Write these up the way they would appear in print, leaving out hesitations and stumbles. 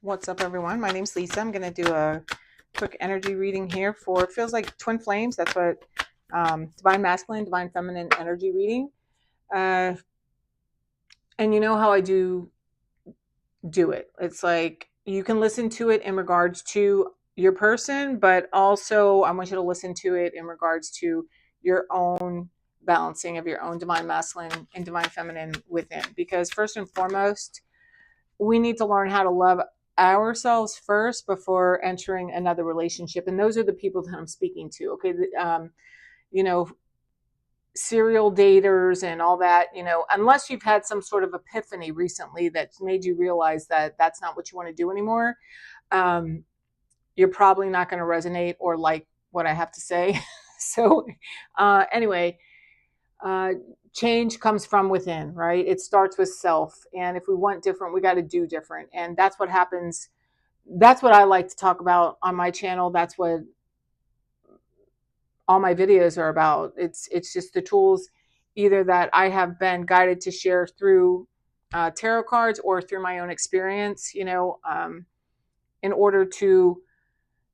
What's up, everyone? My name's Lisa. I'm going to do a quick energy reading here for, it feels like twin flames. That's what divine masculine, divine feminine energy reading. And you know how I do it. It's like you can listen to it in regards to your person, but also I want you to listen to it in regards to your own balancing of your own divine masculine and divine feminine within. Because first and foremost, we need to learn how to love ourselves first before entering another relationship. And those are the people that I'm speaking to. Okay. You know, serial daters and all that, unless you've had some sort of epiphany recently that's made you realize that that's not what you want to do anymore. You're probably not going to resonate or like what I have to say. So, anyway, uh, change comes from within, right? It starts with self. And if we want different, we got to do different. And that's what happens. That's what I like to talk about on my channel. That's what all my videos are about. It's just the tools either that I have been guided to share through tarot cards or through my own experience, in order to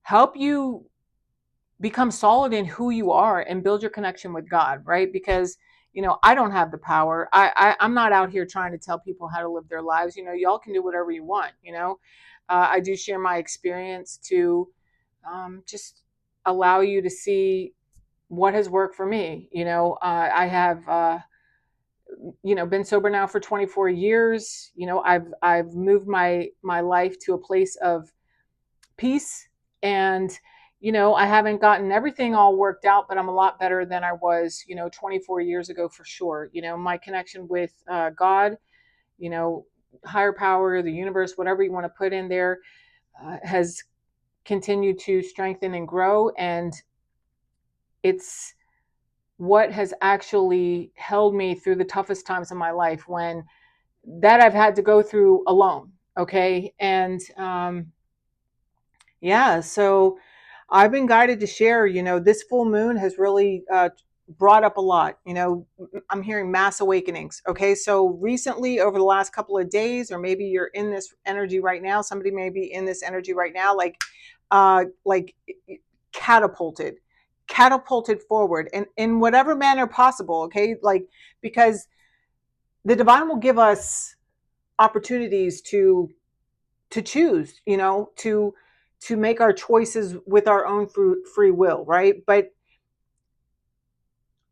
help you become solid in who you are and build your connection with God, right? Because I don't have the power. I'm not out here trying to tell people how to live their lives. Y'all can do whatever you want. I do share my experience to just allow you to see what has worked for me. I have been sober now for 24 years. I've moved my life to a place of peace, and I haven't gotten everything all worked out, but I'm a lot better than I was 24 years ago, for sure. My connection with God, you know higher power, the universe, whatever you want to put in there, has continued to strengthen and grow, and it's what has actually held me through the toughest times of my life, when that I've had to go through alone. Okay. And yeah, so I've been guided to share, this full moon has really brought up a lot. I'm hearing mass awakenings. Okay. So recently, over the last couple of days, or maybe you're in this energy right now, somebody may be in this energy right now, like catapulted forward, and in whatever manner possible. Okay. Like, because the divine will give us opportunities to choose, to make our choices with our own free will, right? But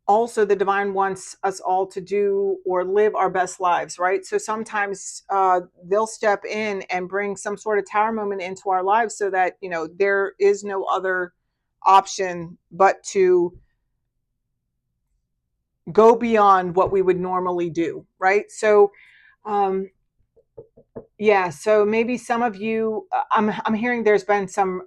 also the divine wants us all to do or live our best lives, right? So sometimes they'll step in and bring some sort of tower moment into our lives, so that there is no other option but to go beyond what we would normally do, right? So um yeah, so maybe some of you, I'm hearing there's been some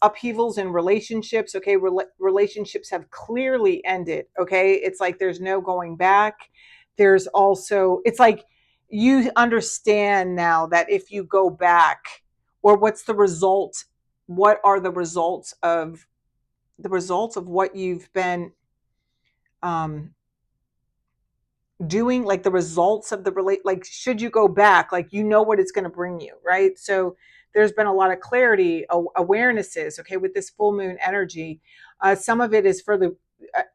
upheavals in relationships. Okay, relationships have clearly ended. Okay, it's like there's no going back. There's also, it's like you understand now that if you go back, or what's the result? What are the results of what you've been um, doing, like the results of the relate, like should you go back, like what it's going to bring you, right? So there's been a lot of clarity, awarenesses, okay, with this full moon energy. Some of it is for the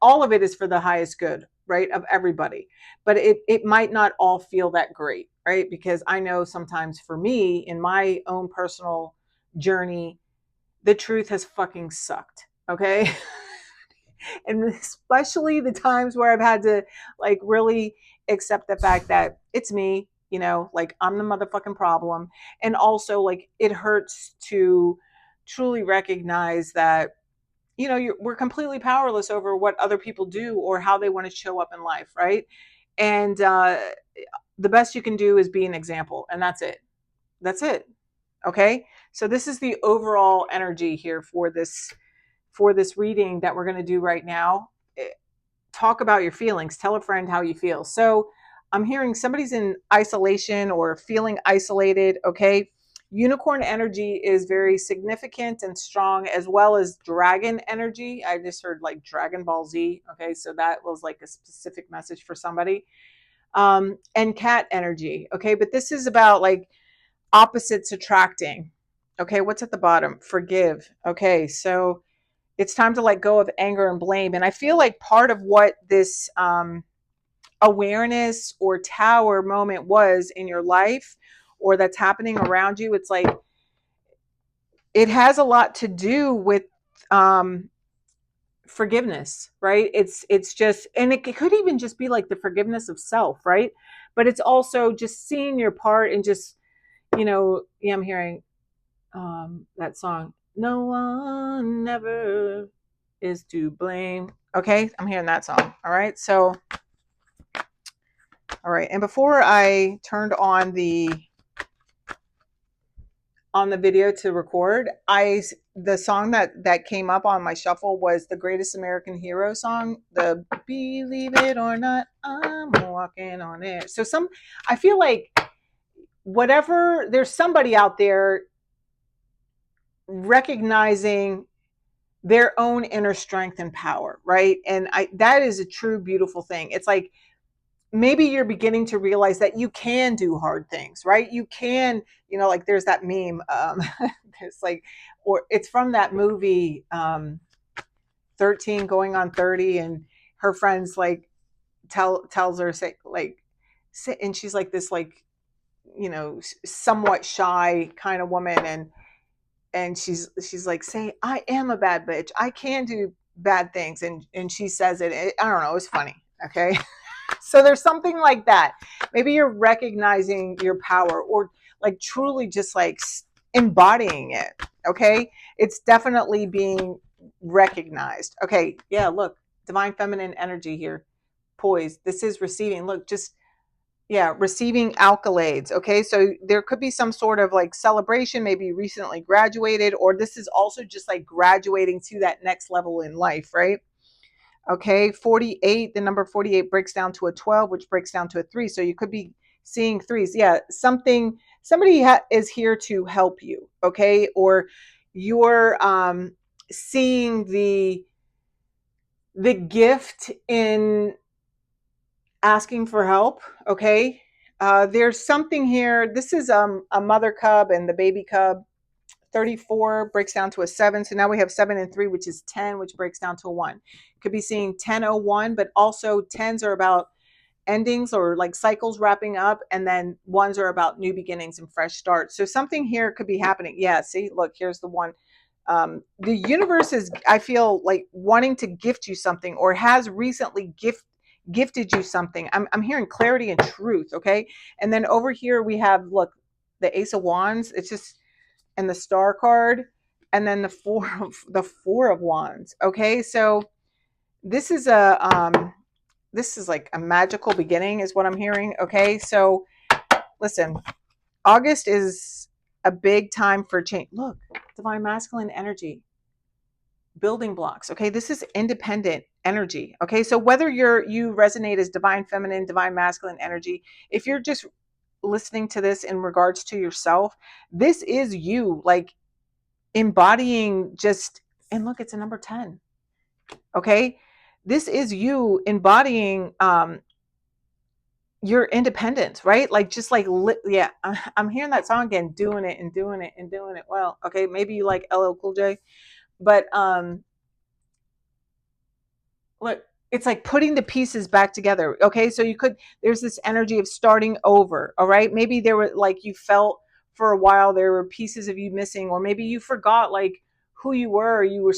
all of it is for the highest good, right, of everybody, but it might not all feel that great, right? Because I know sometimes for me, in my own personal journey, the truth has fucking sucked, okay. And especially the times where I've had to like really accept the fact that it's me, like I'm the motherfucking problem. And also, like, it hurts to truly recognize that we're completely powerless over what other people do or how they want to show up in life, right? And the best you can do is be an example, and that's it. Okay, so this is the overall energy here for this reading that we're going to do right now. Talk about your feelings. Tell a friend how you feel. So I'm hearing somebody's in isolation or feeling isolated. Okay. Unicorn energy is very significant and strong, as well as dragon energy. I just heard like Dragon Ball Z. Okay. So that was like a specific message for somebody. And cat energy. Okay. But this is about like opposites attracting. Okay, what's at the bottom? Forgive. Okay, so it's time to let go of anger and blame. And I feel like part of what this awareness or tower moment was in your life, or that's happening around you, it's like it has a lot to do with um, forgiveness, right? It's just, and it could even just be like the forgiveness of self, right? But it's also just seeing your part and just, yeah, I'm hearing that song, no one never is to blame. Okay, I'm hearing that song. All right, so all right, and before I turned on the video to record, the song that came up on my shuffle was the Greatest American Hero song, the Believe It or Not, I'm Walking on Air. So I feel like whatever, there's somebody out there recognizing their own inner strength and power, right? And that is a true beautiful thing. It's like maybe you're beginning to realize that you can do hard things, right? You can, like there's that meme, it's like, or it's from that movie, 13 going on 30, and her friends like tells her, say, like, sit, and she's like this, like, somewhat shy kind of woman, and she's like, say, I am a bad bitch, I can do bad things, and she says I don't know, it's funny. Okay. So there's something like that. Maybe you're recognizing your power, or like truly just like embodying it. Okay. It's definitely being recognized. Okay. Yeah. Look, divine feminine energy here. Poised. This is receiving. Look, just, yeah, receiving accolades. Okay. So there could be some sort of like celebration, maybe you recently graduated, or this is also just like graduating to that next level in life, right? Okay, 48, the number 48 breaks down to a 12, which breaks down to a 3. So you could be seeing threes. Yeah, somebody is here to help you, okay? Or you're seeing the gift in asking for help, okay? There's something here. This is a mother cub and the baby cub. 34 breaks down to a 7. So now we have 7 and 3, which is 10, which breaks down to a 1. Could be seeing 1001, but also 10s are about endings or like cycles wrapping up, and then 1s are about new beginnings and fresh starts. So something here could be happening. Yeah, see, look, here's the 1. The universe is, I feel like, wanting to gift you something, or has recently gifted you something. I'm hearing clarity and truth, okay? And then over here we have, look, the Ace of Wands. It's just, and the Star card, and then the 4 of Wands. Okay, so this is this is like a magical beginning, is what I'm hearing. Okay, so listen, August is a big time for change. Look, divine masculine energy, building blocks. Okay, this is independent energy. Okay, so whether you resonate as divine feminine, divine masculine energy, if you're just listening to this in regards to yourself, this is you, like, embodying just, and look, it's a number 10. Okay, this is you embodying your independence, right? Like, just like, yeah, I'm hearing that song again, doing it and doing it and doing it well. Okay, maybe you like LL Cool J, but look, it's like putting the pieces back together. Okay, so there's this energy of starting over. All right, maybe there were, like, you felt for a while there were pieces of you missing, or maybe you forgot like who you were, you were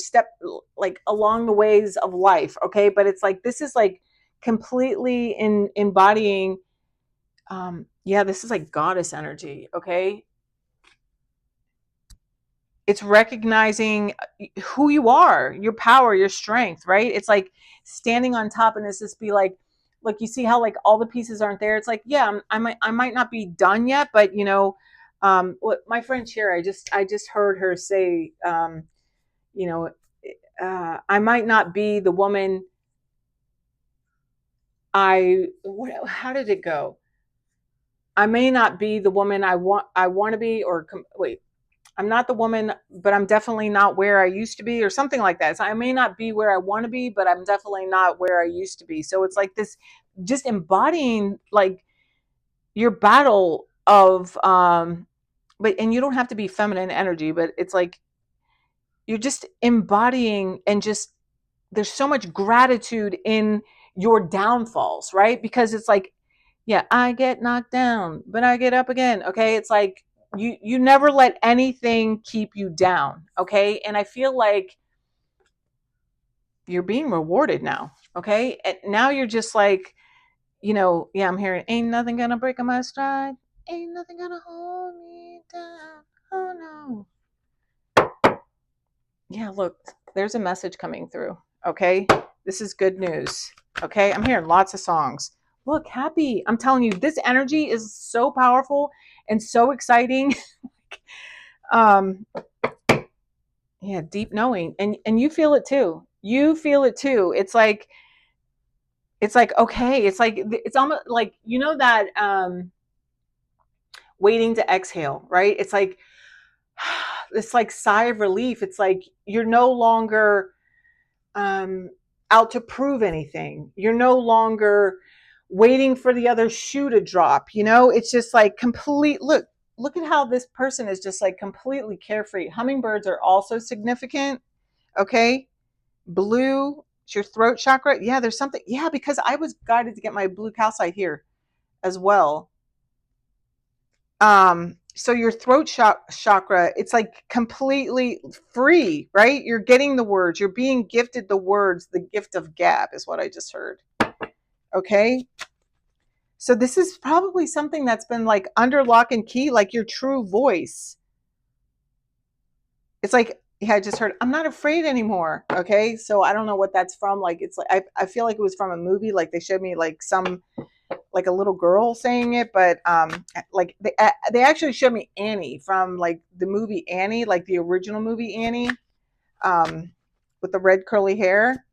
like along the ways of life. Okay, but it's like, this is like completely in embodying, yeah, this is like goddess energy. Okay, it's recognizing who you are, your power, your strength, right? It's like standing on top, and it's just be like, look, you see how like all the pieces aren't there. It's like, yeah, I might not be done yet, but what my friend Cher, I just heard her say, you know, I might not be the woman how did it go? I may not be the woman I want to be, or wait, I'm not the woman, but I'm definitely not where I used to be, or something like that. So I may not be where I want to be, but I'm definitely not where I used to be. So it's like this, just embodying like your battle of but, and you don't have to be feminine energy, but it's like you're just embodying, and just there's so much gratitude in your downfalls, right? Because it's like, yeah, I get knocked down, but I get up again. Okay. It's like you never let anything keep you down. Okay. And I feel like you're being rewarded now. Okay. And now you're just like, yeah, I'm hearing, ain't nothing gonna break my stride. Ain't nothing gonna hold me down. Oh no. Yeah, look, there's a message coming through. Okay. This is good news. Okay. I'm hearing lots of songs. Look, happy. I'm telling you, this energy is so powerful and so exciting. um, yeah, deep knowing. And you feel it too. You feel it too. It's like, okay, it's almost like, that waiting to exhale, right? It's like this like sigh of relief. It's like you're no longer um, out to prove anything. You're no longer waiting for the other shoe to drop. It's just like complete. Look at how this person is just like completely carefree. Hummingbirds are also significant. Okay, blue. It's your throat chakra. Yeah, there's something. Yeah, because I was guided to get my blue calcite here as well. So your throat chakra, it's like completely free, right? You're getting the words, you're being gifted the words. The gift of gab is what I just heard. Okay, so this is probably something that's been like under lock and key, like your true voice. It's like, yeah, I just heard, I'm not afraid anymore. Okay, so I don't know what that's from. Like, it's like I feel like it was from a movie. Like they showed me like some, like a little girl saying it, but like they actually showed me Annie from like the movie Annie, like the original movie Annie, with the red curly hair.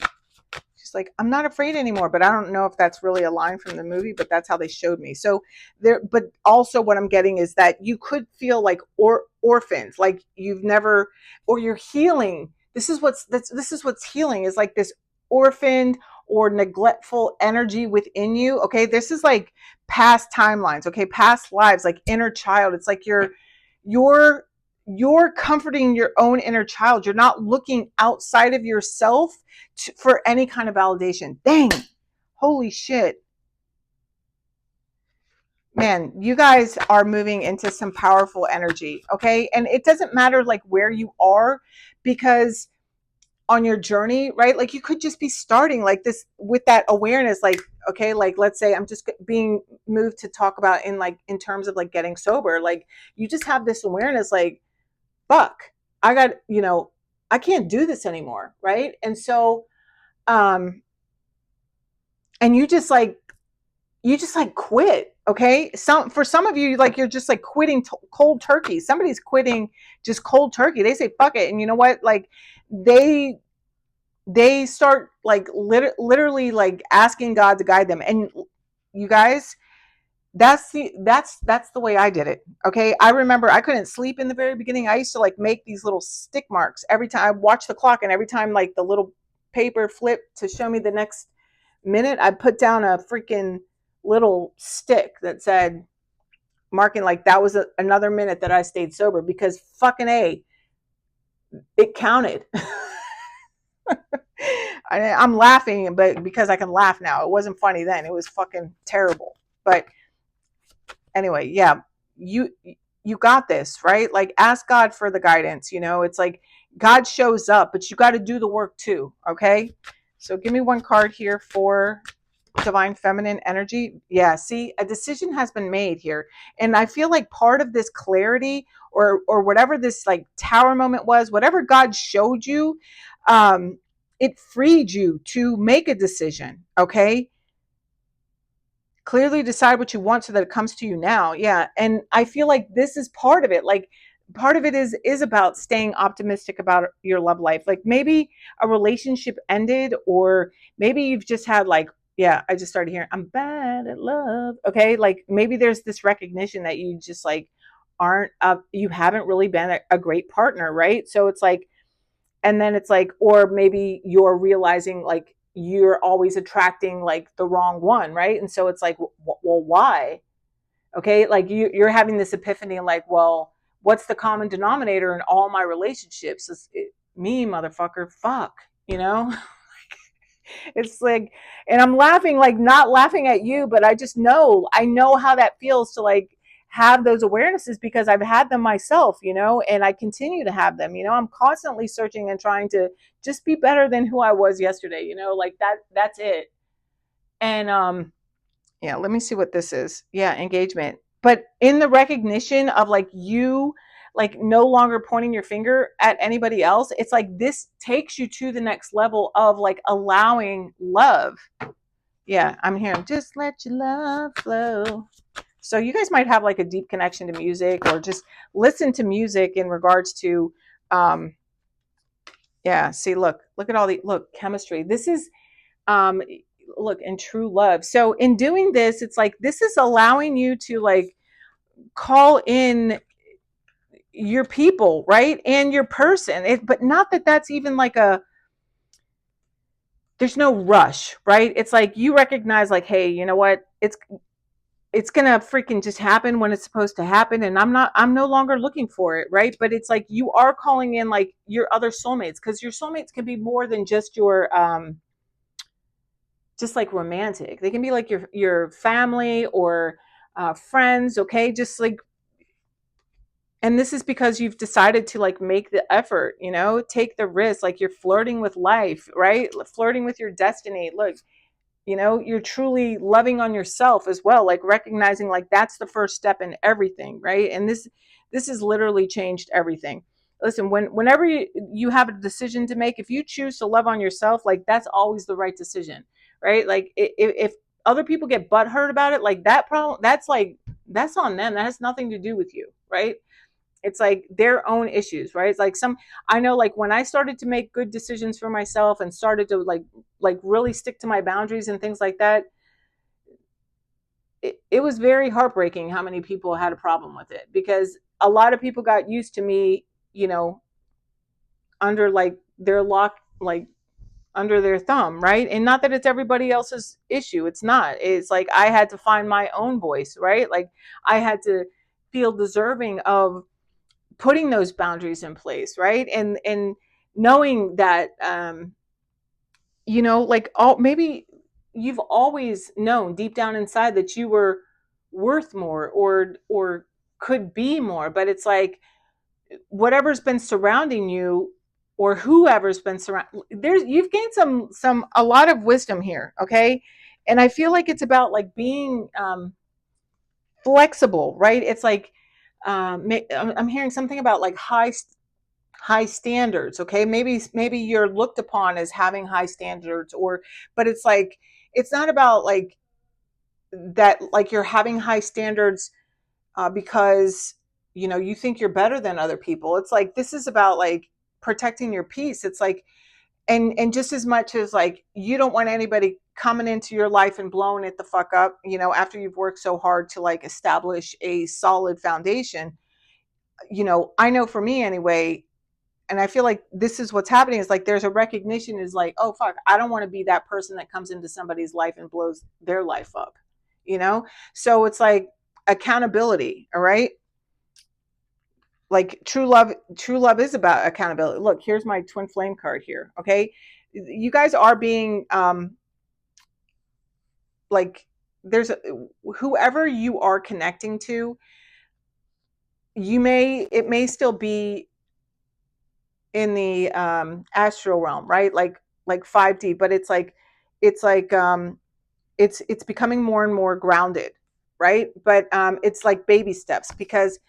She's like, I'm not afraid anymore, but I don't know if that's really a line from the movie, but that's how they showed me. So there, but also what I'm getting is that you could feel like orphans, like you've never, or you're healing. This is what's healing, is like this orphaned or neglectful energy within you. Okay, this is like past timelines. Okay, past lives, like inner child. It's like you're you're comforting your own inner child. You're not looking outside of yourself for any kind of validation. Dang, holy shit, man, you guys are moving into some powerful energy. Okay, and it doesn't matter like where you are, because on your journey, right? Like you could just be starting like this with that awareness, like, okay, like let's say I'm just being moved to talk about in terms of like getting sober. Like you just have this awareness, like, fuck, I got, I can't do this anymore, right? And so um and you just like quit. Okay, for some of you, like you're just like quitting cold turkey. Somebody's quitting just cold turkey. They say fuck it, and you know what, like they start like literally like asking God to guide them. And you guys, that's the way I did it. Okay, I remember I couldn't sleep in the very beginning. I used to like make these little stick marks every time I watched the clock, and every time like the little paper flipped to show me the next minute, I put down a freaking little stick that said, marking like that was another minute that I stayed sober, because fucking A, it counted. I'm laughing, but because I can laugh now. It wasn't funny then. It was fucking terrible. But anyway, yeah, you you got this, right? Like ask God for the guidance. It's like God shows up, but you got to do the work too. Okay, so give me one card here for divine feminine energy. Yeah, see, a decision has been made here, and I feel like part of this clarity, or whatever this like tower moment was, whatever God showed you, it freed you to make a decision. Okay, clearly decide what you want so that it comes to you now. Yeah, and I feel like this is part of it. Like part of it is about staying optimistic about your love life. Like maybe a relationship ended, or maybe you've just had like, yeah, I just started hearing I'm bad at love. Okay, like maybe there's this recognition that you just like aren't you haven't really been a great partner, right? So it's like, and then it's like, or maybe you're realizing like you're always attracting like the wrong one, right? And so it's like, well, why? Okay, like you're having this epiphany, like, well, what's the common denominator in all my relationships? Me, motherfucker, fuck, you know? It's like, and I'm laughing, like not laughing at you, but I know how that feels to like have those awarenesses because I've had them myself, you know, and I continue to have them, you know. I'm constantly searching and trying to just be better than who I was yesterday, you know, like that's it. And yeah, let me see what this is. Yeah, engagement. But in the recognition of like you like no longer pointing your finger at anybody else, it's like this takes you to the next level of like allowing love. Yeah, I'm here. Just let your love flow. So you guys might have like a deep connection to music or just listen to music in regards to um yeah, see look at all the look chemistry. This is um look in true love. So in doing this, it's like this is allowing you to like call in your people, right? And your person. But not that that's even like a there's no rush, right? It's like you recognize like, hey, you know what? It's gonna freaking just happen when it's supposed to happen, and I'm no longer looking for it, right? But it's like you are calling in like your other soulmates, because your soulmates can be more than just like romantic. They can be like your family or friends, okay? Just like, and this is because you've decided to like make the effort, you know, take the risk, like you're flirting with life, right? Flirting with your destiny. Look, you know, you're truly loving on yourself as well, like recognizing like that's the first step in everything, right? And this has literally changed everything. Listen, whenever you have a decision to make, if you choose to love on yourself, like that's always the right decision, right? Like if other people get butthurt about it, like that problem, that's like that's on them. That has nothing to do with you, right? It's like their own issues, right? It's like I know like when I started to make good decisions for myself and started to like really stick to my boundaries and things like that, it was very heartbreaking how many people had a problem with it, because a lot of people got used to me, you know, under like their lock, like under their thumb, right? And not that it's everybody else's issue. It's not. It's like I had to find my own voice, right? Like I had to feel deserving of putting those boundaries in place, right? And knowing that you know, like all maybe you've always known deep down inside that you were worth more or could be more, but it's like whatever's been surrounding you or whoever's been surround there's you've gained some a lot of wisdom here, okay? And I feel like it's about like being flexible, right? It's like I'm hearing something about like high standards, okay? Maybe you're looked upon as having high standards, or but it's like it's not about like that, like you're having high standards because you know you think you're better than other people. It's like this is about like protecting your peace. It's like and just as much as like you don't want anybody coming into your life and blowing it the fuck up, you know, after you've worked so hard to like establish a solid foundation. You know, I know for me anyway, and I feel like this is what's happening is like there's a recognition is like, oh fuck, I don't want to be that person that comes into somebody's life and blows their life up, you know? So it's like accountability, all right? Like true love is about accountability. Look, here's my twin flame card here, okay? You guys are being like there's whoever you are connecting to, it may still be in the astral realm, right? Like 5D, but it's like it's becoming more and more grounded, right? But it's like baby steps because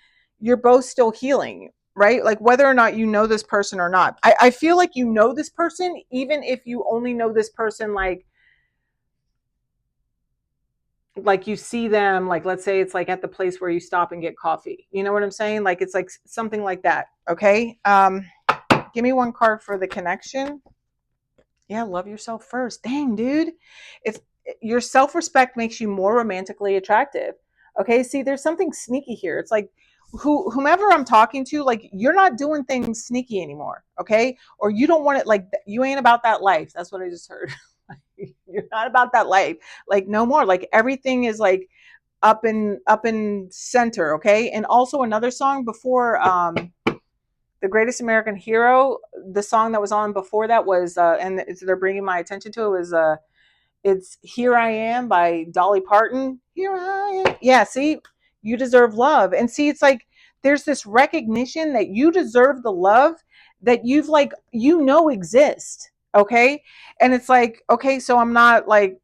you're both still healing, right? Like whether or not you know this person or not. I feel like you know this person, even if you only know this person like you see them, like let's say it's like at the place where you stop and get coffee. You know what I'm saying? Like it's like something like that. Okay. Give me one card for the connection. Yeah, love yourself first. Dang, dude. It's your self-respect makes you more romantically attractive. Okay, see, there's something sneaky here. It's like whomever I'm talking to, like you're not doing things sneaky anymore, okay? Or you don't want it like you ain't about that life. That's what I just heard. You're not about that life. Like no more. Like everything is like up in center, okay? And also another song before The Greatest American Hero, the song that was on before that was and they're bringing my attention to it was it's Here I Am by Dolly Parton. Here I am. Yeah, see, you deserve love. And see, it's like there's this recognition that you deserve the love that you've like, exist. Okay. And it's like, okay, so I'm not like,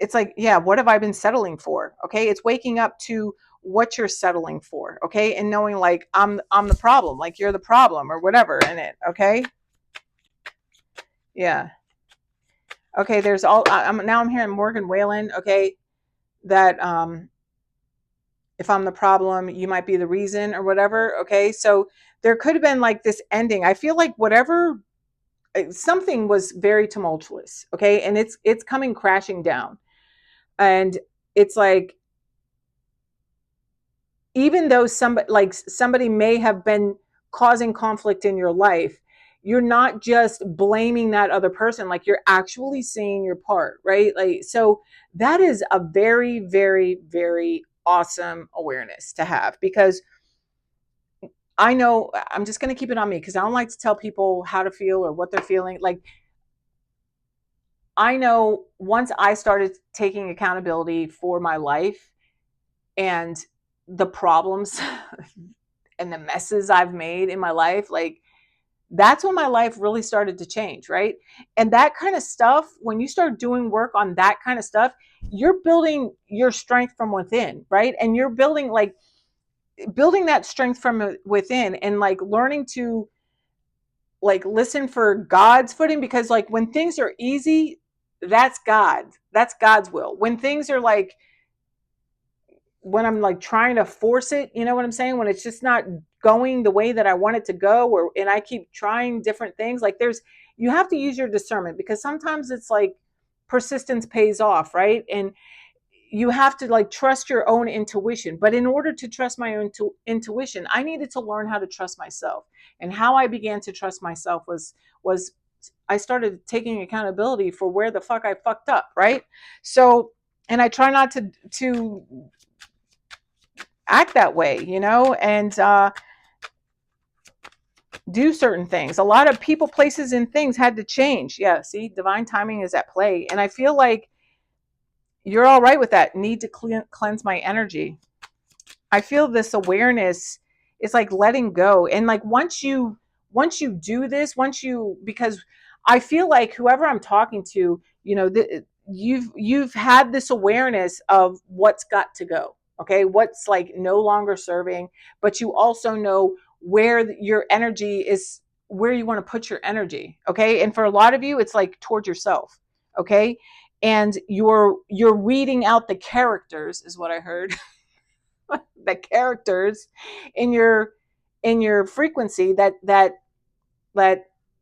it's like, yeah, what have I been settling for? Okay. It's waking up to what you're settling for. Okay. And knowing like I'm the problem, like you're the problem or whatever in it. Okay. Yeah. Okay. There's all, I'm hearing Morgan Whalen. Okay. That if I'm the problem, you might be the reason or whatever. Okay. So there could have been like this ending. I feel like whatever, something was very tumultuous. Okay. And it's coming crashing down. And it's like, even though somebody may have been causing conflict in your life, you're not just blaming that other person, like you're actually seeing your part, right? Like, so that is a very, very, very awesome awareness to have, because I know I'm just going to keep it on me because I don't like to tell people how to feel or what they're feeling. Like, I know once I started taking accountability for my life and the problems and the messes I've made in my life, like that's when my life really started to change, right? And that kind of stuff, when you start doing work on that kind of stuff, you're building your strength from within, right? And you're building that strength from within and like learning to like listen for God's footing, because like when things are easy, that's God. That's God's will. When things are like, when I'm like trying to force it, you know what I'm saying? When it's just not going the way that I want it to go, or and I keep trying different things, like you have to use your discernment, because sometimes it's like persistence pays off, right? And you have to like trust your own intuition. But in order to trust my own intuition, I needed to learn how to trust myself. And how I began to trust myself was I started taking accountability for where the fuck I fucked up, right? So, and I try not to act that way, and do certain things. A lot of people, places, and things had to change. Yeah, see, divine timing is at play. And I feel like you're all right with that. Need to cleanse my energy. I feel this awareness is like letting go. And like once you do this, because I feel like whoever I'm talking to, you've had this awareness of what's got to go. Okay, what's like no longer serving, but you also know where your energy is, where you want to put your energy. Okay, and for a lot of you, it's like towards yourself. Okay, and you're weeding out the characters, is what I heard. The characters in your frequency that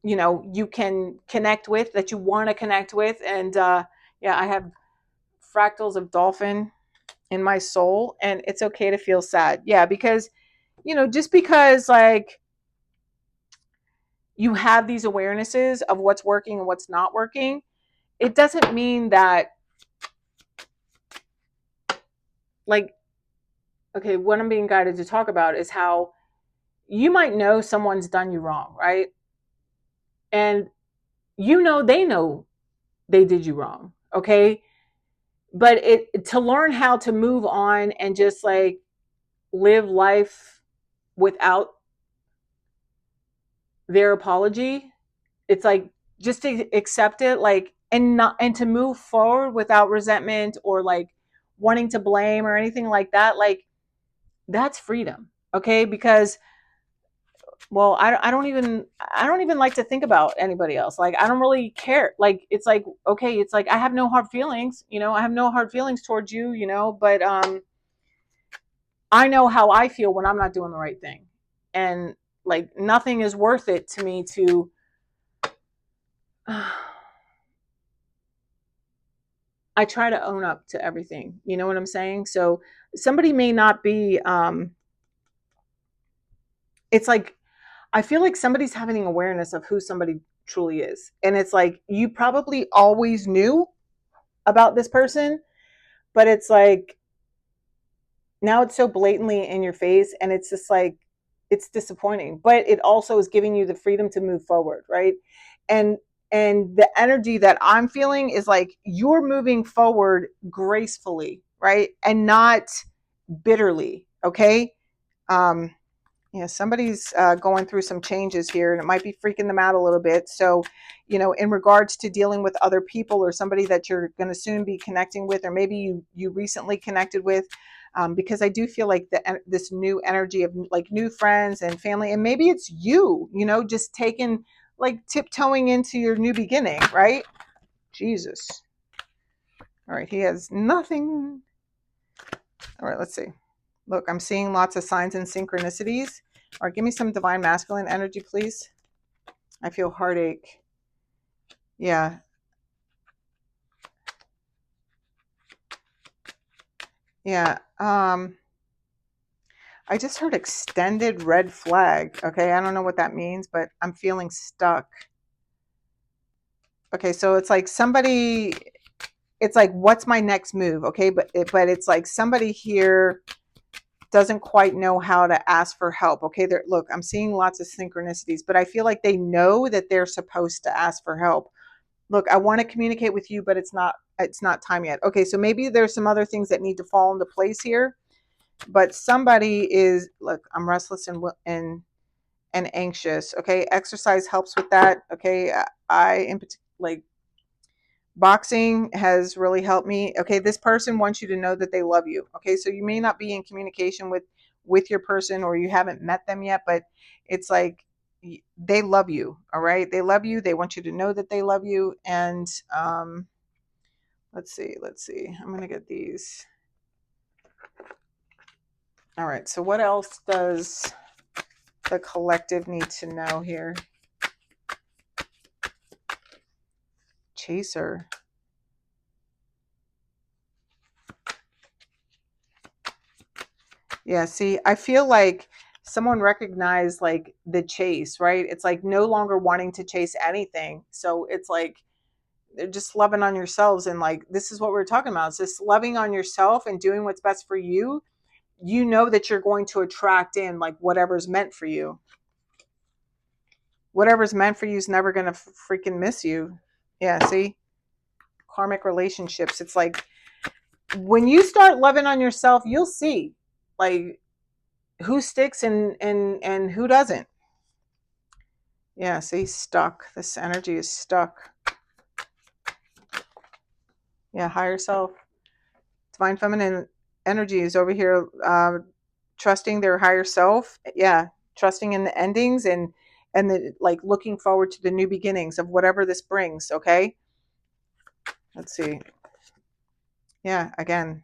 you can connect with, that you want to connect with. And yeah, I have fractals of dolphin in my soul, and it's okay to feel sad. Yeah, because just because like you have these awarenesses of what's working and what's not working, it doesn't mean that, like, okay, what I'm being guided to talk about is how you might know someone's done you wrong, right? And they know they did you wrong, okay? But to learn how to move on and just like live life without their apology, it's like just to accept it, like, and to move forward without resentment or like wanting to blame or anything like that, like that's freedom, okay? Because, well, I don't even like to think about anybody else. Like, I don't really care. Like, it's like, okay, it's like I have no hard feelings, I have no hard feelings towards you, but I know how I feel when I'm not doing the right thing. And like nothing is worth it to me to I try to own up to everything. You know what I'm saying? So somebody may not be it's like I feel like somebody's having awareness of who somebody truly is. And it's like you probably always knew about this person, but it's like now it's so blatantly in your face, and it's just like, it's disappointing, but it also is giving you the freedom to move forward, right? and and the energy that I'm feeling is like you're moving forward gracefully, right, and not bitterly. Okay. um yeah, somebody's going through some changes here, and it might be freaking them out a little bit. So, in regards to dealing with other people or somebody that you're going to soon be connecting with, or maybe you recently connected with, because I do feel like this new energy of like new friends and family, and maybe it's you, just taking, like, tiptoeing into your new beginning, right? Jesus. All right, he has nothing. All right, let's see. Look, I'm seeing lots of signs and synchronicities. All right, give me some divine masculine energy, please. I feel heartache. Yeah. Yeah. I just heard extended red flag. Okay, I don't know what that means, but I'm feeling stuck. Okay, so it's like somebody, it's like, what's my next move? Okay, but it's like somebody here doesn't quite know how to ask for help. Okay, look, I'm seeing lots of synchronicities, but I feel like they know that they're supposed to ask for help. Look, I want to communicate with you, but it's not time yet. Okay, so maybe there's some other things that need to fall into place here, but somebody is, look, I'm restless and anxious. Okay, exercise helps with that. Okay, I in particular, like, boxing has really helped me. Okay, this person wants you to know that they love you. Okay, so you may not be in communication with your person, or you haven't met them yet, but it's like they love you. All right, they love you. They want you to know that they love you. And let's see, I'm gonna get these. All right, so what else does the collective need to know here? Chaser. Yeah, see, I feel like someone recognized like the chase, right? It's like no longer wanting to chase anything. So it's like they're just loving on yourselves, and like this is what we're talking about. It's just loving on yourself and doing what's best for you. You know that you're going to attract in like whatever's meant for you. Whatever's meant for you is never going to freaking miss you. Yeah, see? Karmic relationships. It's like when you start loving on yourself, you'll see like who sticks and who doesn't. Yeah, see, stuck. This energy is stuck. Yeah, higher self. Divine feminine energy is over here, trusting their higher self. Yeah, trusting in the endings, and the, like, looking forward to the new beginnings of whatever this brings. Okay, let's see. Yeah, again.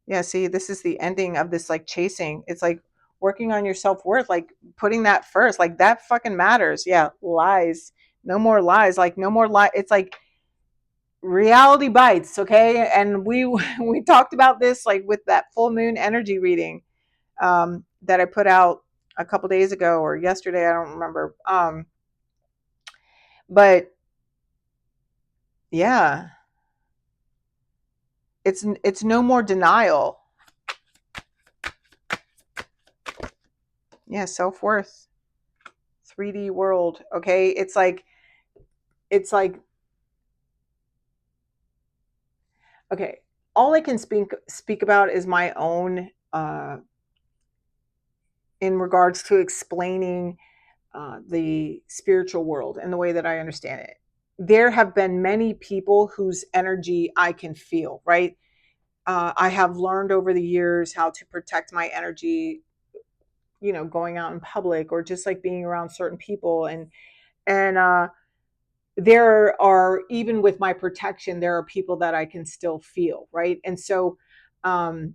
Yeah, see, this is the ending of this like chasing. It's like working on your self-worth, like putting that first. Like that fucking matters. Yeah, lies. No more lies. Like no more lie. It's like reality bites, okay? And we we talked about this like with that full moon energy reading, that I put out a couple days ago or yesterday, I don't remember. But yeah, it's no more denial. Yeah, self-worth. 3D world, okay? It's like okay, all I can speak about is my own, in regards to explaining the spiritual world and the way that I understand it. There have been many people whose energy I can feel, right? I have learned over the years how to protect my energy, going out in public or just like being around certain people. And there are, even with my protection, there are people that I can still feel, right? And so, um,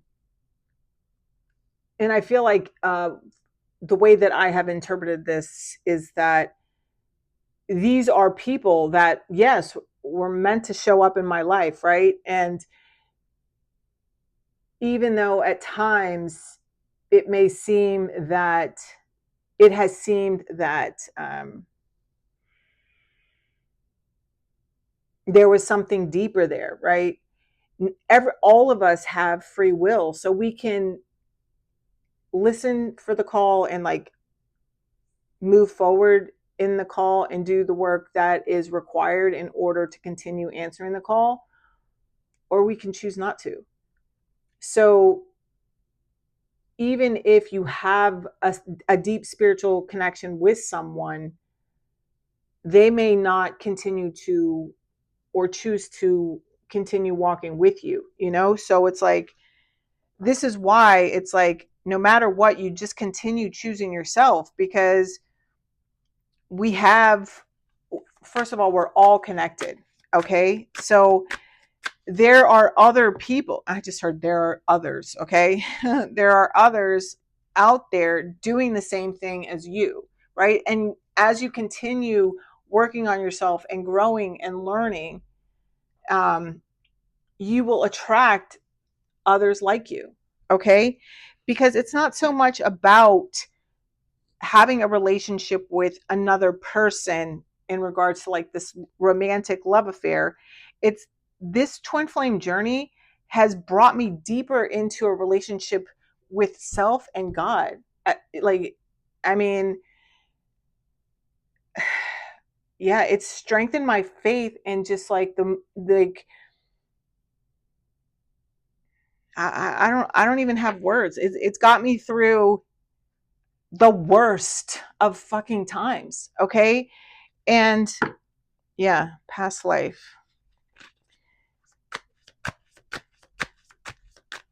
and I feel like the way that I have interpreted this is that these are people that, yes, were meant to show up in my life, right? And even though at times it may seem that it has seemed that there was something deeper there, right? All of us have free will, so we can listen for the call and like move forward in the call and do the work that is required in order to continue answering the call, or we can choose not to. So even if you have a deep spiritual connection with someone, they may not continue to or choose to continue walking with you, you know? So it's like, this is why it's like, no matter what, you just continue choosing yourself, because we have, first of all, we're all connected. Okay. So there are other people. I just heard there are others. Okay. There are others out there doing the same thing as you. Right. And as you continue working on yourself and growing and learning, um, you will attract others like you. Okay. Because it's not so much about having a relationship with another person in regards to like this romantic love affair. It's this twin flame journey has brought me deeper into a relationship with self and God. Like, I mean, yeah, it's strengthened my faith and just like like I don't even have words. It's got me through the worst of fucking times. Okay. And yeah, past life.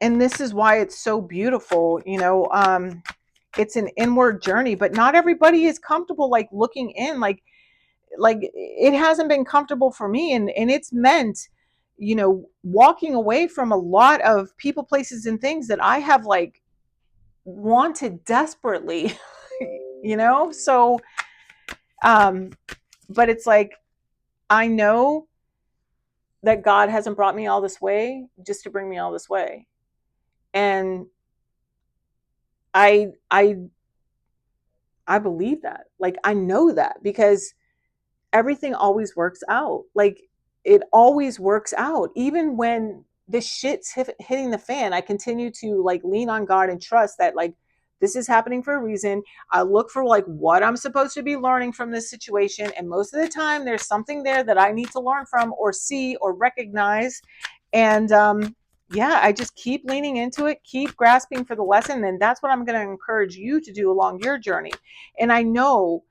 And this is why it's so beautiful, you know. It's an inward journey, but not everybody is comfortable like looking in, like it hasn't been comfortable for me, and it's meant, you know, walking away from a lot of people, places, and things that I have like wanted desperately. You know. So um but it's like, I know that God hasn't brought me all this way just to bring me all this way. And I I believe that. Like, I know that because everything always works out. Like, it always works out. Even when the shit's hitting the fan, I continue to like lean on God and trust that like this is happening for a reason. I look for like what I'm supposed to be learning from this situation. And most of the time, there's something there that I need to learn from or see or recognize. And yeah, I just keep leaning into it, keep grasping for the lesson. And that's what I'm going to encourage you to do along your journey. And I know,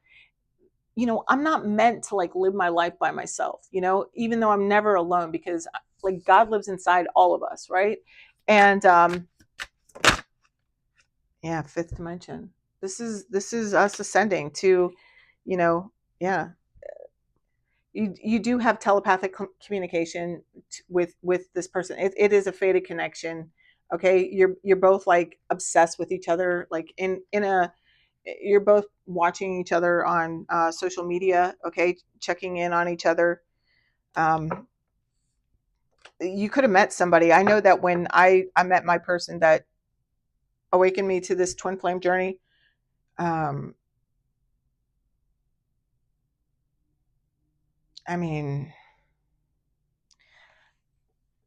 you know, I'm not meant to like live my life by myself, you know, even though I'm never alone, because like God lives inside all of us, right? And yeah, fifth dimension. This is us ascending to, you know, yeah. You do have telepathic communication with this person. It is a fated connection. Okay, you're both like obsessed with each other, like in a, you're both watching each other on social media. Okay, checking in on each other. um, you could have met somebody. I know that when I met my person that awakened me to this twin flame journey, um, I mean,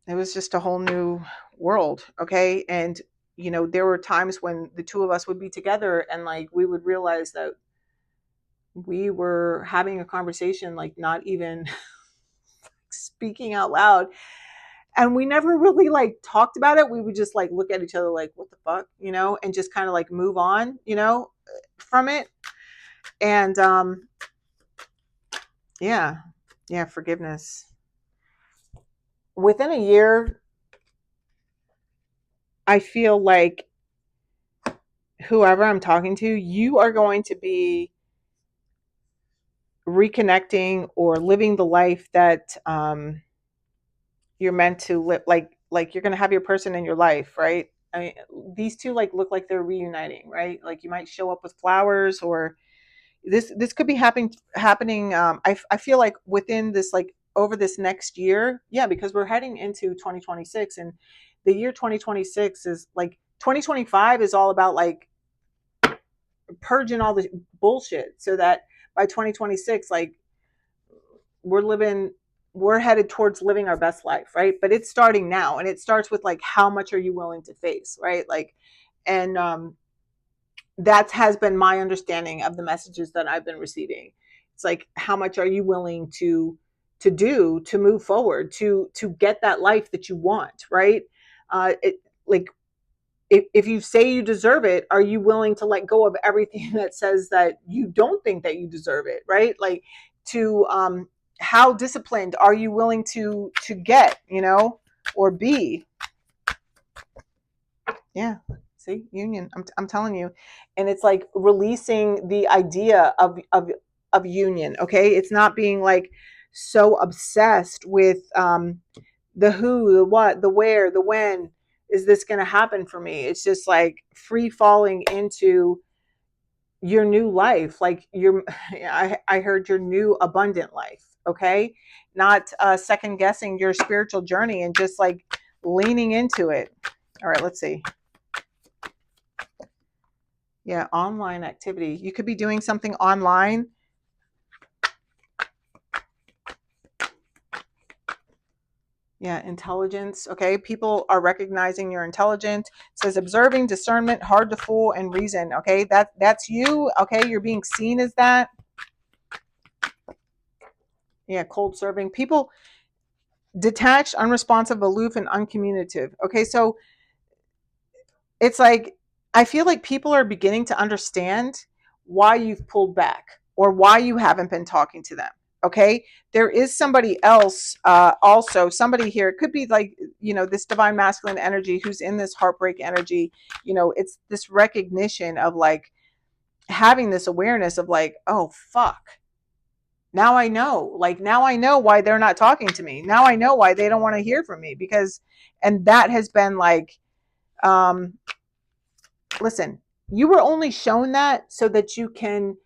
it was just a whole new world. Okay, and you know, there were times when the two of us would be together and like we would realize that we were having a conversation, like not even speaking out loud, and we never really like talked about it. We would just like look at each other like, what the fuck, you know, and just kind of like move on, you know, from it. And yeah, yeah, forgiveness. Within a year, I feel like whoever I'm talking to, you are going to be reconnecting or living the life that you're meant to live. Like you're going to have your person in your life, right? I mean, these two like look like they're reuniting, right? Like you might show up with flowers, or this could be happening. I feel like within this, like over this next year. Yeah, because we're heading into 2026, and the year 2026 is like, 2025 is all about like purging all the bullshit, so that by 2026, like we're living, we're headed towards living our best life, right? But it's starting now, and it starts with like, how much are you willing to face, right? Like, and that has been my understanding of the messages that I've been receiving. It's like, how much are you willing to do to move forward, to get that life that you want, right? Like, if you say you deserve it, are you willing to let go of everything that says that you don't think that you deserve it, right? Like, to how disciplined are you willing to get, or be? Yeah. See, union. I'm telling you. And it's like releasing the idea of union. Okay. It's not being like so obsessed with the who, the what, the where, the when is this going to happen for me. It's just like free falling into your new life. Like I heard your new abundant life. Okay. Not second guessing your spiritual journey and just like leaning into it. All right. Let's see. Yeah, online activity. You could be doing something online. Yeah, intelligence. Okay, people are recognizing you're intelligent. It says observing, discernment, hard to fool, and reason. Okay, that's you. Okay, you're being seen as that. Yeah, cold serving. People detached, unresponsive, aloof, and uncommunicative. Okay, so it's like I feel like people are beginning to understand why you've pulled back or why you haven't been talking to them. Okay, there is somebody else, also somebody here. It could be like, this divine masculine energy who's in this heartbreak energy. It's this recognition of like having this awareness of like, oh fuck, now I know. Like, now I know why they're not talking to me. Now I know why they don't want to hear from me, because, and that has been like, um listen, you were only shown that so that you can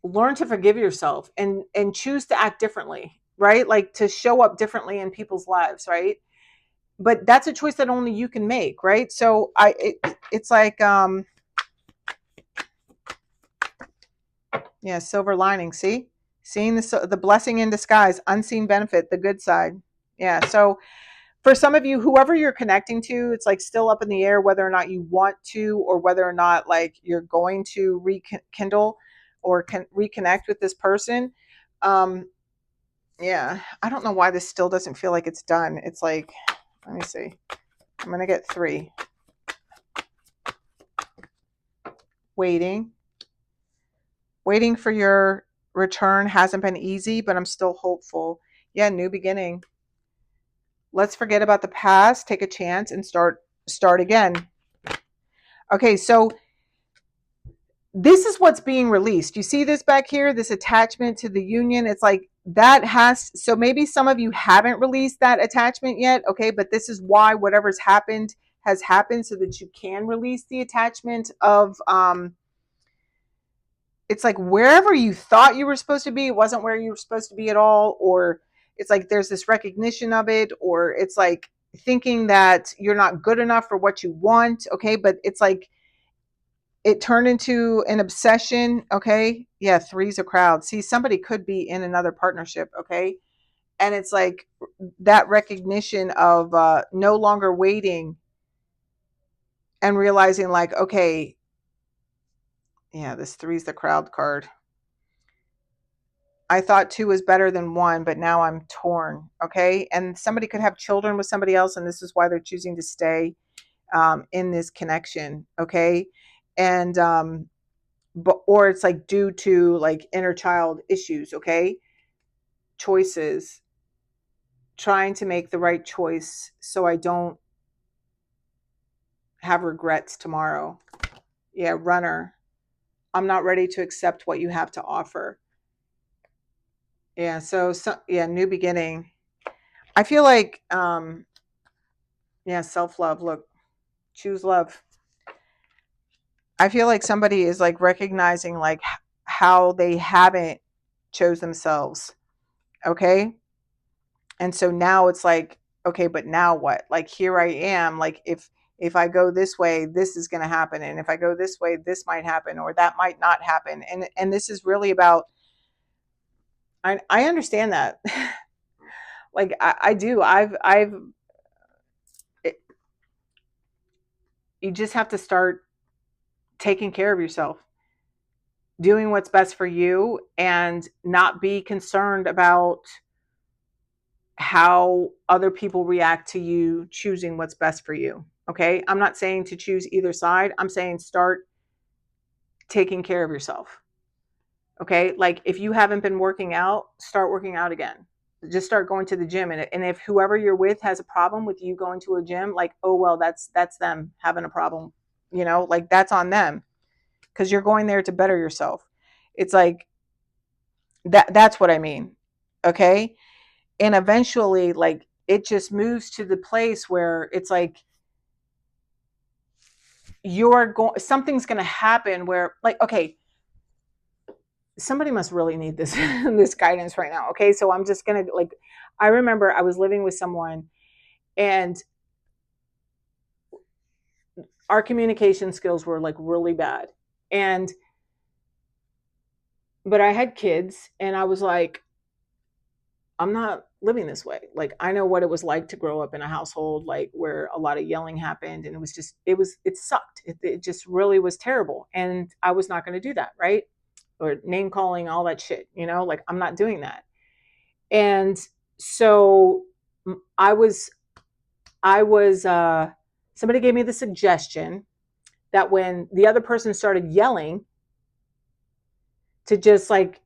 learn to forgive yourself and choose to act differently, right? Like to show up differently in people's lives, right? But that's a choice that only you can make, right? So it's like, yeah, silver lining. See, seeing the blessing in disguise, unseen benefit, the good side. Yeah. So for some of you, whoever you're connecting to, it's like still up in the air whether or not you want to, or whether or not like you're going to rekindle or reconnect with this person. Yeah, I don't know why this still doesn't feel like it's done. It's like, let me see. I'm going to get 3. Waiting. Waiting for your return hasn't been easy, but I'm still hopeful. Yeah, new beginning. Let's forget about the past, take a chance, and start again. Okay, so this is what's being released. You see this back here, this attachment to the union. It's like that so maybe some of you haven't released that attachment yet. Okay, but this is why whatever's happened has happened, so that you can release the attachment of, it's like wherever you thought you were supposed to be, it wasn't where you were supposed to be at all. Or it's like there's this recognition of it, or it's like thinking that you're not good enough for what you want. Okay, but it's like it turned into an obsession. Okay, yeah, 3's a crowd. See, somebody could be in another partnership. Okay, and it's like that recognition of no longer waiting and realizing like, okay, yeah, this 3's the crowd card. I thought 2 was better than 1, but now I'm torn. Okay, and somebody could have children with somebody else, and this is why they're choosing to stay in this connection. Okay, and but, or it's like due to like inner child issues. Okay, choices, trying to make the right choice so I don't have regrets tomorrow. Yeah, runner. I'm not ready to accept what you have to offer. Yeah, so yeah, new beginning. I feel like yeah, self-love. Look, choose love. I feel like somebody is like recognizing like how they haven't chose themselves. Okay? And so now it's like, okay, but now what? Like, here I am. Like, if I go this way, this is going to happen, and if I go this way, this might happen, or that might not happen. And this is really about, I understand that. Like, I do. It, you just have to start taking care of yourself, doing what's best for you, and not be concerned about how other people react to you choosing what's best for you. Okay. I'm not saying to choose either side. I'm saying start taking care of yourself. Okay. Like if you haven't been working out, start working out again. Just start going to the gym. And if whoever you're with has a problem with you going to a gym, like, oh, well, that's them having a problem, like that's on them because you're going there to better yourself. It's like that's what I mean. Okay. And eventually, like, it just moves to the place where it's like something's going to happen where, like, okay, somebody must really need this this guidance right now. Okay, so I'm just going to, like, I remember I was living with someone, and our communication skills were like really bad. And but I had kids, and I was like, I'm not living this way. Like, I know what it was like to grow up in a household like where a lot of yelling happened, and it sucked. It just really was terrible, and I was not going to do that, right? Or name calling, all that shit, like I'm not doing that. And so I was I was somebody gave me the suggestion that when the other person started yelling, to just like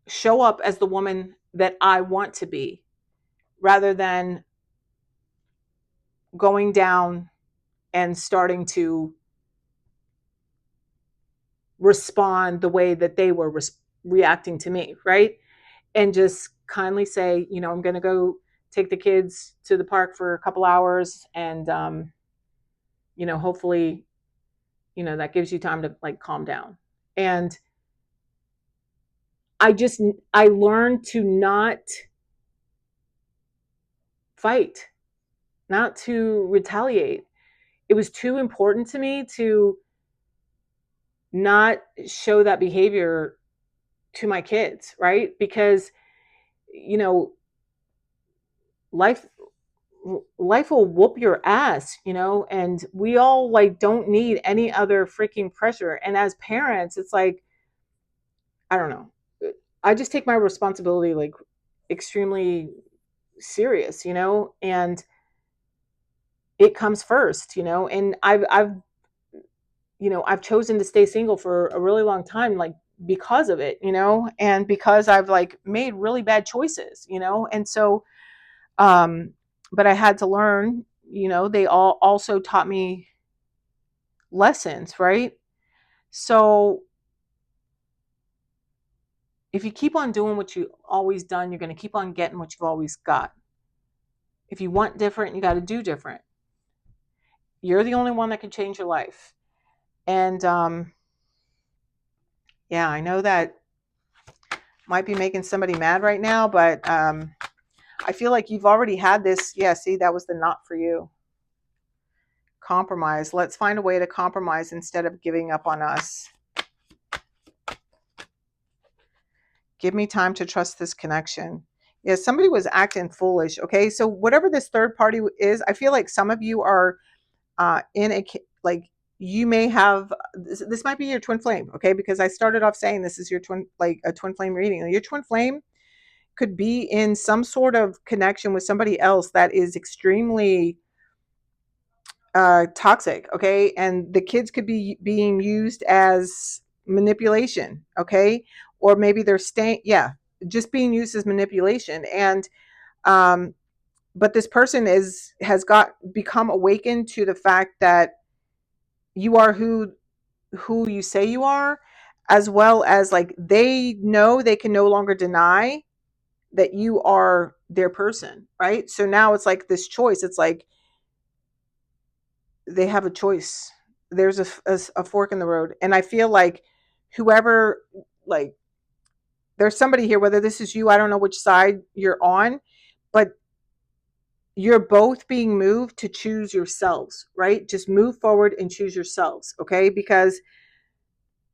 show up as the woman that I want to be, rather than going down and starting to respond the way that they were reacting to me, right? And just kindly say, I'm going to go take the kids to the park for a couple hours, and hopefully, that gives you time to like calm down. And I learned to not fight, not to retaliate. It was too important to me to not show that behavior to my kids, right? Because you know life life will whoop your ass, and we all like don't need any other freaking pressure. And as parents, it's like, I don't know, I just take my responsibility like extremely serious, and it comes first, and I've chosen to stay single for a really long time, like because of it, and because I've like made really bad choices, and so, but I had to learn, they all also taught me lessons, right? So if you keep on doing what you always done, you're going to keep on getting what you've always got. If you want different, you got to do different. You're the only one that can change your life. And yeah, I know that might be making somebody mad right now, but I feel like you've already had this. Yeah, see, that was the not for you. Compromise. Let's find a way to compromise instead of giving up on us. Give me time to trust this connection. Yeah, somebody was acting foolish. Okay, so whatever this third party is, I feel like some of you are in a, like, you may have this might be your twin flame. Okay, because I started off saying this is your twin, like a twin flame reading. Your twin flame could be in some sort of connection with somebody else that is extremely toxic. Okay, and the kids could be being used as manipulation. Okay, or maybe they're staying, yeah, just being used as manipulation. And um but this person has become awakened to the fact that you are who you say you are, as well as like they know they can no longer deny that you are their person, right? So now it's like this choice. It's like they have a choice. There's a fork in the road. And I feel like whoever, like, there's somebody here, whether this is you, I don't know which side you're on, but you're both being moved to choose yourselves, right? Just move forward and choose yourselves. Okay. Because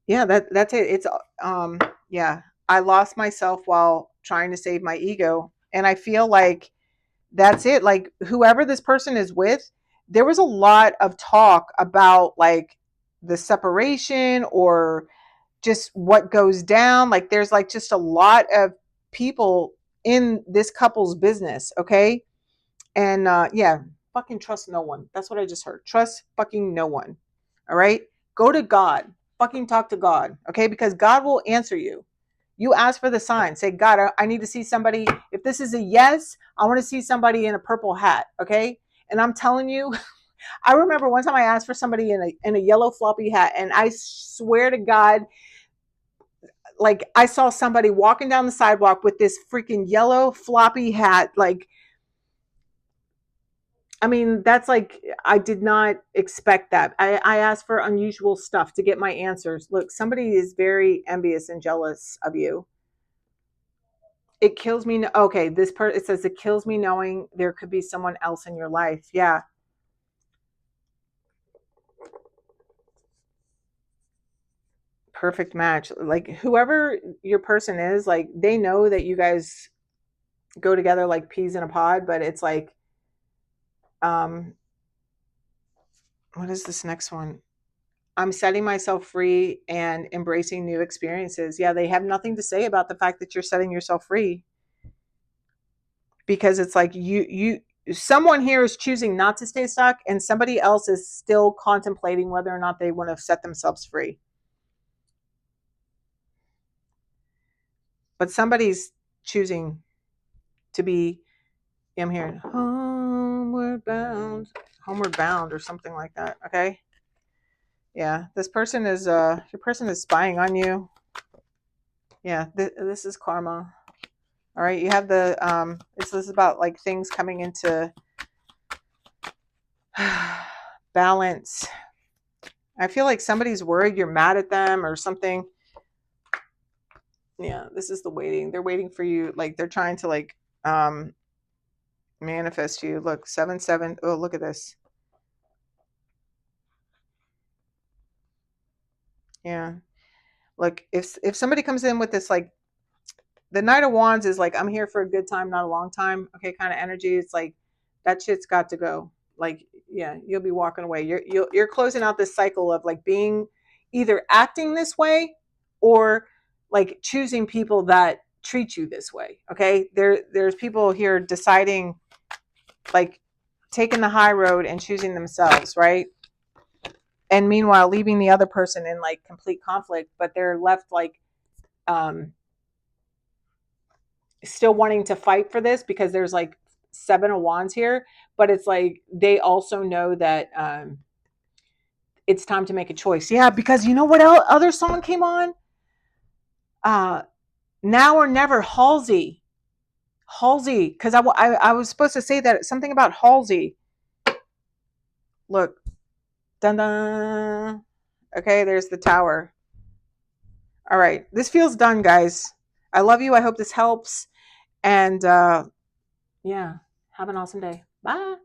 yeah, that's it. It's yeah, I lost myself while trying to save my ego. And I feel like that's it. Like whoever this person is with, there was a lot of talk about like the separation or just what goes down. Like there's like just a lot of people in this couple's business, okay? And yeah, fucking trust no one. That's what I just heard. Trust fucking no one. All right? Go to God. Fucking talk to God, okay? Because God will answer you. You ask for the sign. Say, God, I need to see somebody. If this is a yes, I want to see somebody in a purple hat, okay? And I'm telling you, I remember one time I asked for somebody in a yellow floppy hat, and I swear to God, like I saw somebody walking down the sidewalk with this freaking yellow floppy hat. Like, I mean, that's like, I did not expect that. I asked for unusual stuff to get my answers. Look, somebody is very envious and jealous of you. It kills me. Okay, this part, it says it kills me knowing there could be someone else in your life. Yeah, perfect match. Like whoever your person is, like they know that you guys go together like peas in a pod, but it's like, um, what is this next one? I'm setting myself free and embracing new experiences. Yeah, they have nothing to say about the fact that you're setting yourself free because it's like someone here is choosing not to stay stuck and somebody else is still contemplating whether or not they want to set themselves free. But somebody's choosing to be, I'm hearing homeward bound or something like that. Okay. Yeah. This person is, your person is spying on you. Yeah. This is karma. All right. You have the, this is about like things coming into balance. I feel like somebody's worried you're mad at them or something. Yeah. This is the waiting. They're waiting for you. Like they're trying to like, manifest you. Look, 7-7. Oh, look at this. Yeah. Look, if somebody comes in with this like the Knight of Wands is like I'm here for a good time, not a long time. Okay, kind of energy. It's like that shit's got to go. Like yeah, you'll be walking away. You're closing out this cycle of like being either acting this way or like choosing people that treat you this way. Okay, there's people here deciding like taking the high road and choosing themselves, right? And meanwhile leaving the other person in like complete conflict, but they're left like um still wanting to fight for this because there's like 7 of Wands here, but it's like they also know that it's time to make a choice. Yeah, because you know what other song came on? Uh, Now or Never, Halsey. Halsey, because I was supposed to say that something about Halsey. Look, dun dun. Okay, there's the tower. All right, this feels done, guys. I love you. I hope this helps. And yeah, have an awesome day. Bye.